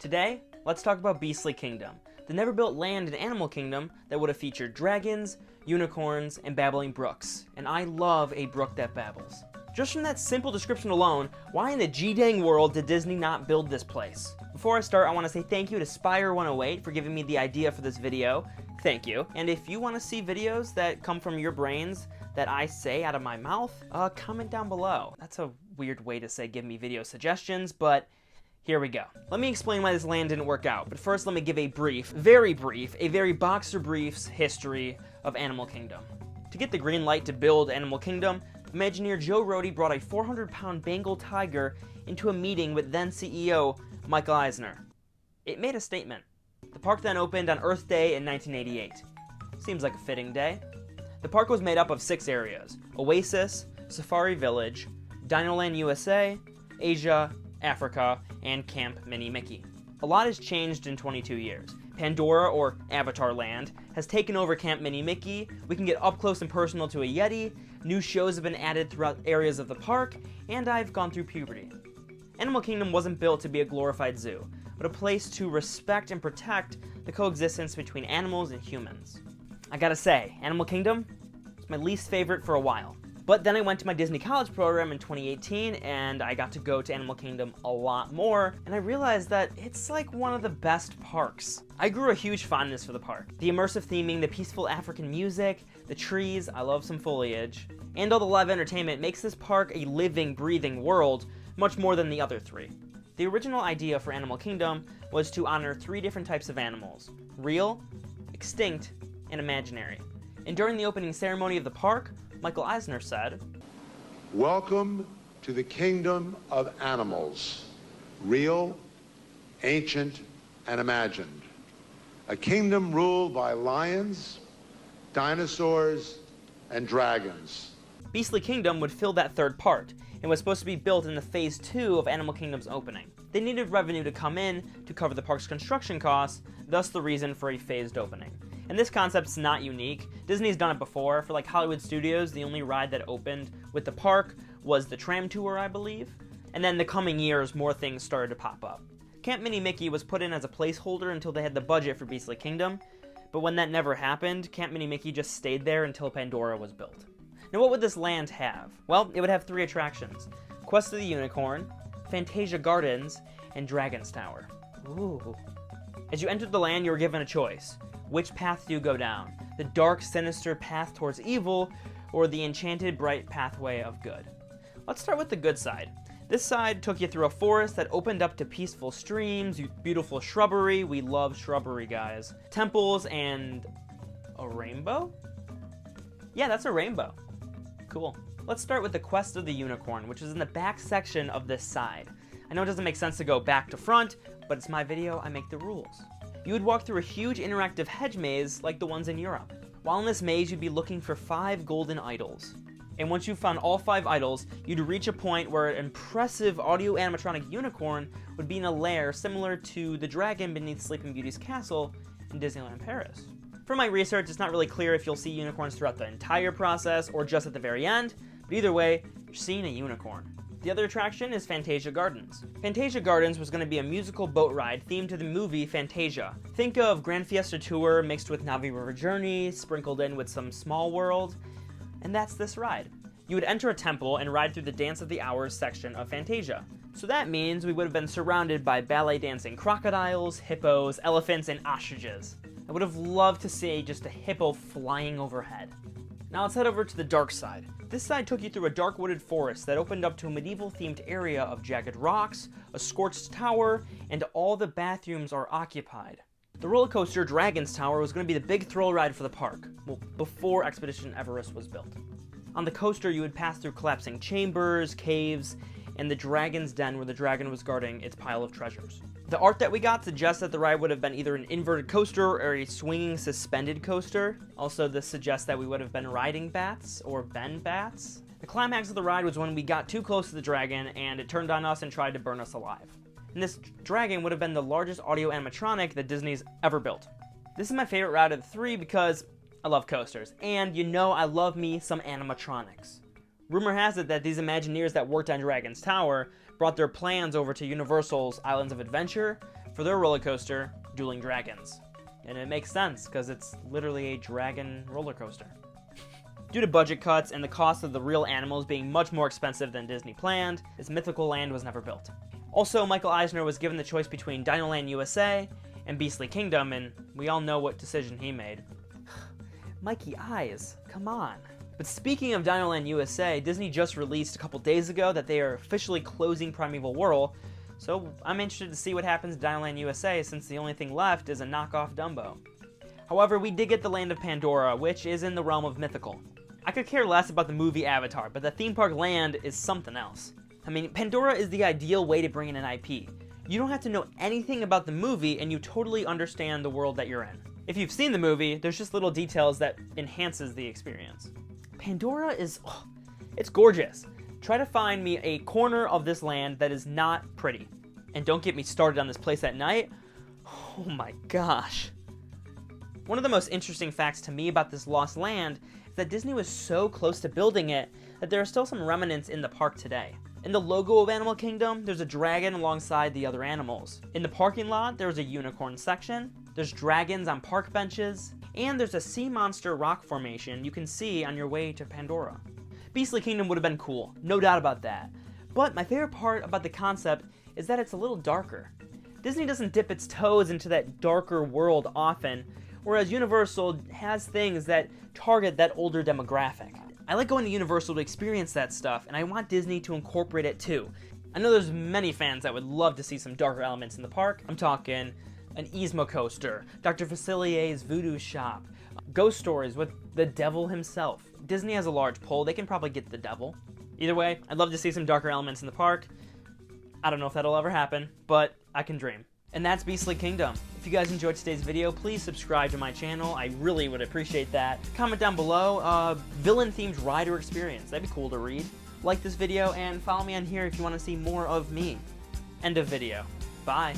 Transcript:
Today, let's talk about Beastly Kingdom, the never-built land in Animal Kingdom that would have featured dragons, unicorns, and babbling brooks. And I love a brook that babbles. Just from that simple description alone, why in the G-dang world did Disney not build this place? Before I start, I want to say thank you to Spire108 for giving me the idea for this video. Thank you. And if you want to see videos that come from your brains that I say out of my mouth, comment down below. That's a weird way to say give me video suggestions, but here we go. Let me explain why this land didn't work out, but first let me give a very boxer briefs history of Animal Kingdom. To get the green light to build Animal Kingdom, Imagineer Joe Rohde brought a 400-pound Bengal tiger into a meeting with then CEO Michael Eisner. It made a statement. The park then opened on Earth Day in 1988. Seems like a fitting day. The park was made up of 6 areas: Oasis, Safari Village, Dinoland USA, Asia, Africa, and Camp Mini Mickey. A lot has changed in 22 years. Pandora, or Avatar Land, has taken over Camp Mini Mickey. We can get up close and personal to a Yeti, new shows have been added throughout areas of the park, and I've gone through puberty. Animal Kingdom wasn't built to be a glorified zoo, but a place to respect and protect the coexistence between animals and humans. I gotta say, Animal Kingdom is my least favorite for a while. But then I went to my Disney College program in 2018, and I got to go to Animal Kingdom a lot more, and I realized that it's like one of the best parks. I grew a huge fondness for the park. The immersive theming, the peaceful African music, the trees, I love some foliage, and all the live entertainment makes this park a living, breathing world, much more than the other 3. The original idea for Animal Kingdom was to honor 3 different types of animals: real, extinct, and imaginary. And during the opening ceremony of the park, Michael Eisner said, "Welcome to the kingdom of animals, real, ancient, and imagined. A kingdom ruled by lions, dinosaurs, and dragons." Beastly Kingdom would fill that 3rd part, and was supposed to be built in the Phase 2 of Animal Kingdom's opening. They needed revenue to come in to cover the park's construction costs, thus the reason for a phased opening. And this concept's not unique. Disney's done it before. For like Hollywood Studios, the only ride that opened with the park was the tram tour, I believe. And then the coming years, more things started to pop up. Camp Mini Mickey was put in as a placeholder until they had the budget for Beastly Kingdom, but when that never happened, Camp Mini Mickey just stayed there until Pandora was built. Now what would this land have? Well, it would have 3 attractions: Quest of the Unicorn, Fantasia Gardens, and Dragon's Tower. Ooh. As you entered the land, you were given a choice. Which path do you go down? The dark, sinister path towards evil, or the enchanted, bright pathway of good? Let's start with the good side. This side took you through a forest that opened up to peaceful streams, beautiful shrubbery, we love shrubbery, guys, temples, and a rainbow? Yeah, that's a rainbow. Cool. Let's start with the Quest of the Unicorn, which is in the back section of this side. I know it doesn't make sense to go back to front, but it's my video, I make the rules. You would walk through a huge interactive hedge maze like the ones in Europe. While in this maze, you'd be looking for 5 golden idols. And once you found all 5 idols, you'd reach a point where an impressive audio animatronic unicorn would be in a lair similar to the dragon beneath Sleeping Beauty's castle in Disneyland Paris. From my research, it's not really clear if you'll see unicorns throughout the entire process or just at the very end, but either way, you're seeing a unicorn. The other attraction is Fantasia Gardens. Fantasia Gardens was going to be a musical boat ride themed to the movie Fantasia. Think of Grand Fiesta Tour mixed with Navi River Journey, sprinkled in with some Small World, and that's this ride. You would enter a temple and ride through the Dance of the Hours section of Fantasia. So that means we would have been surrounded by ballet dancing crocodiles, hippos, elephants, and ostriches. I would have loved to see just a hippo flying overhead. Now let's head over to the dark side. This side took you through a dark wooded forest that opened up to a medieval-themed area of jagged rocks, a scorched tower, and all the bathrooms are occupied. The roller coaster Dragon's Tower was going to be the big thrill ride for the park, well, before Expedition Everest was built. On the coaster, you would pass through collapsing chambers, caves, and the dragon's den where the dragon was guarding its pile of treasures. The art that we got suggests that the ride would have been either an inverted coaster or a swinging suspended coaster. Also, this suggests that we would have been riding bats or been bats. The climax of the ride was when we got too close to the dragon and it turned on us and tried to burn us alive. And this dragon would have been the largest audio animatronic that Disney's ever built. This is my favorite ride of the 3 because I love coasters, and you know I love me some animatronics. Rumor has it that these Imagineers that worked on Dragon's Tower brought their plans over to Universal's Islands of Adventure for their roller coaster, Dueling Dragons. And it makes sense, because it's literally a dragon roller coaster. Due to budget cuts and the cost of the real animals being much more expensive than Disney planned, this mythical land was never built. Also, Michael Eisner was given the choice between Dinoland USA and Beastly Kingdom, and we all know what decision he made. Mikey Eyes, come on. But speaking of Dinoland USA, Disney just released a couple days ago that they are officially closing Primeval Whirl, so I'm interested to see what happens to Dinoland USA since the only thing left is a knockoff Dumbo. However, we did get the land of Pandora, which is in the realm of mythical. I could care less about the movie Avatar, but the theme park land is something else. I mean, Pandora is the ideal way to bring in an IP. You don't have to know anything about the movie and you totally understand the world that you're in. If you've seen the movie, there's just little details that enhances the experience. Pandora is, it's gorgeous. Try to find me a corner of this land that is not pretty. And don't get me started on this place at night. Oh my gosh. One of the most interesting facts to me about this lost land is that Disney was so close to building it that there are still some remnants in the park today. In the logo of Animal Kingdom, there's a dragon alongside the other animals. In the parking lot, there's a unicorn section, there's dragons on park benches, and there's a sea monster rock formation you can see on your way to Pandora. Beastly Kingdom would have been cool, no doubt about that. But my favorite part about the concept is that it's a little darker. Disney doesn't dip its toes into that darker world often, whereas Universal has things that target that older demographic. I like going to Universal to experience that stuff, and I want Disney to incorporate it too. I know there's many fans that would love to see some darker elements in the park. I'm talking an Yzma coaster, Dr. Facilier's voodoo shop, ghost stories with the devil himself. Disney has a large pull, they can probably get the devil. Either way, I'd love to see some darker elements in the park. I don't know if that'll ever happen, but I can dream. And that's Beastly Kingdom. If you guys enjoyed today's video, please subscribe to my channel. I really would appreciate that. Comment down below, villain-themed rider experience. That'd be cool to read. Like this video, and follow me on here if you want to see more of me. End of video. Bye.